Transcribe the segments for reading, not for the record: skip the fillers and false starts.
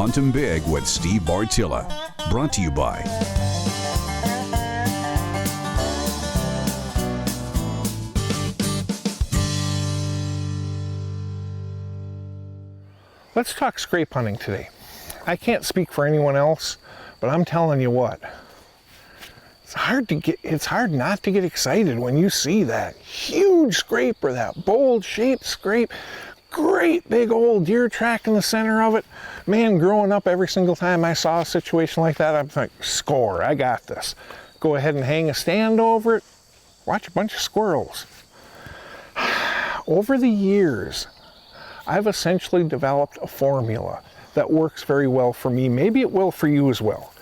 Hunt 'em Big with Steve Bartilla. Brought to you by Let's talk scrape hunting today. I can't speak for anyone else, but I'm telling you what, it's hard not to get excited when you see that huge scrape or that bold shaped scrape. Great big old deer track in the center of it. Man, growing up, every single time I saw a situation like that, I'm like, score, I got this. Go ahead and hang a stand over it, watch a bunch of squirrels. Over the years, I've essentially developed a formula that works very well for me. Maybe it will for you as well.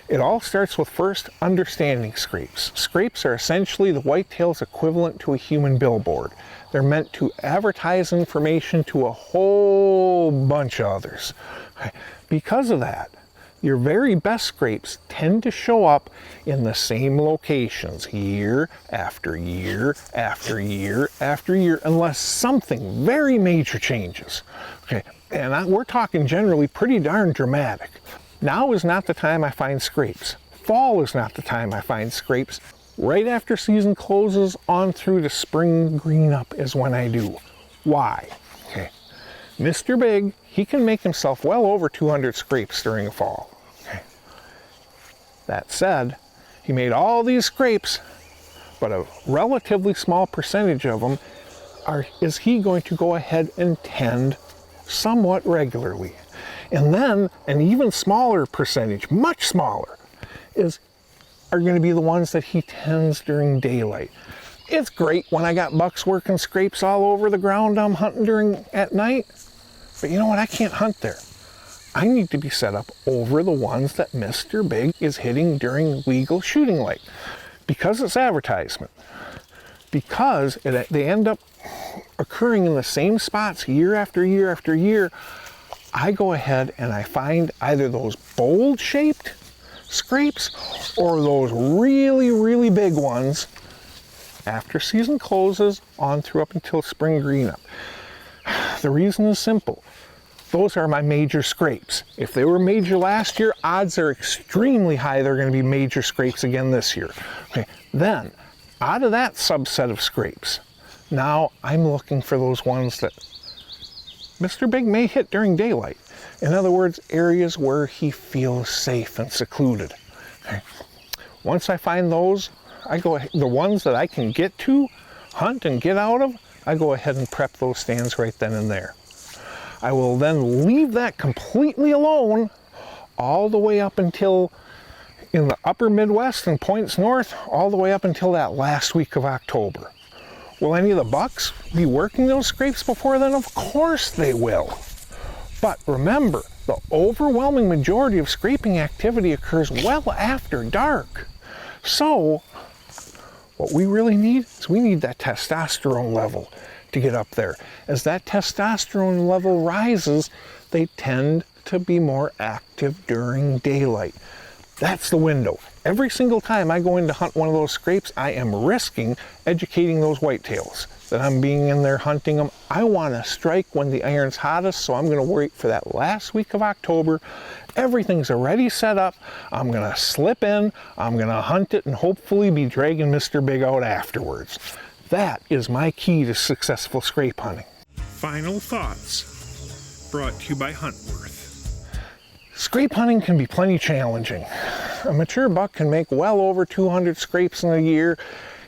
It all starts with first understanding scrapes. Scrapes are essentially the whitetail's equivalent to a human billboard. They're meant to advertise information to a whole bunch of others. Because of that, your very best scrapes tend to show up in the same locations year after year after year after year, unless something very major changes. Okay, and we're talking generally pretty darn dramatic. Now is not the time I find scrapes. Fall is not the time I find scrapes. Right after season closes on through to spring green up is when I do. Why? Okay, Mr. Big, he can make himself well over 200 scrapes during the fall. Okay. That said, he made all these scrapes, but a relatively small percentage of them is he going to go ahead and tend somewhat regularly. And then an even smaller percentage, much smaller, are going to be the ones that he tends during daylight. It's great when I got bucks working scrapes all over the ground I'm hunting at night, but you know what? I can't hunt there. I need to be set up over the ones that Mr. Big is hitting during legal shooting light. Because it's advertisement, because they end up occurring in the same spots year after year after year, I go ahead and I find either those bold shaped scrapes or those really, really big ones after season closes on through up until spring green up. The reason is simple. Those are my major scrapes. If they were major last year, odds are extremely high they're going to be major scrapes again this year. Okay, then out of that subset of scrapes, now I'm looking for those ones that Mr. Big may hit during daylight. In other words, areas where he feels safe and secluded. Okay. Once I find those, the ones that I can get to, hunt and get out of, I go ahead and prep those stands right then and there. I will then leave that completely alone all the way up until in the upper Midwest and points north, all the way up until that last week of October. Will any of the bucks be working those scrapes before then? Of course they will. But remember, the overwhelming majority of scraping activity occurs well after dark. So, what we really need is we need that testosterone level to get up there. As that testosterone level rises, they tend to be more active during daylight. That's the window. Every single time I go in to hunt one of those scrapes, I am risking educating those whitetails that I'm being in there hunting them. I want to strike when the iron's hottest, so I'm going to wait for that last week of October. Everything's already set up. I'm going to slip in, I'm going to hunt it, and hopefully be dragging Mr. Big out afterwards. That is my key to successful scrape hunting. Final thoughts, brought to you by Huntworth. Scrape hunting can be plenty challenging. A mature buck can make well over 200 scrapes in a year.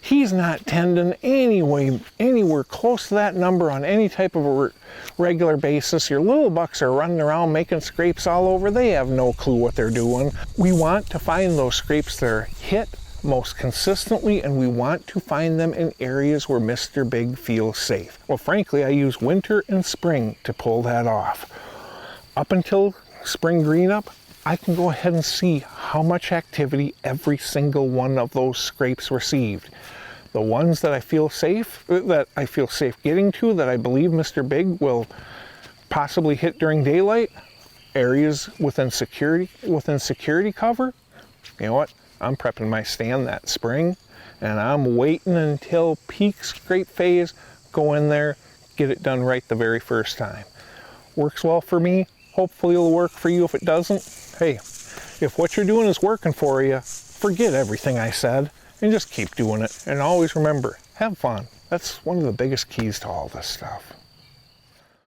He's not tending anywhere close to that number on any type of a regular basis. Your little bucks are running around making scrapes all over. They have no clue what they're doing. We want to find those scrapes that are hit most consistently, and we want to find them in areas where Mr. Big feels safe. Well, frankly, I use winter and spring to pull that off. Up until spring green up, I can go ahead and see how much activity every single one of those scrapes received. The ones that I feel safe getting to, that I believe Mr. Big will possibly hit during daylight, areas within security cover, you know what? I'm prepping my stand that spring, and I'm waiting until peak scrape phase, go in there, get it done right the very first time. Works well for me. Hopefully it'll work for you. If it doesn't, hey, if what you're doing is working for you, forget everything I said and just keep doing it. And always remember, have fun. That's one of the biggest keys to all this stuff.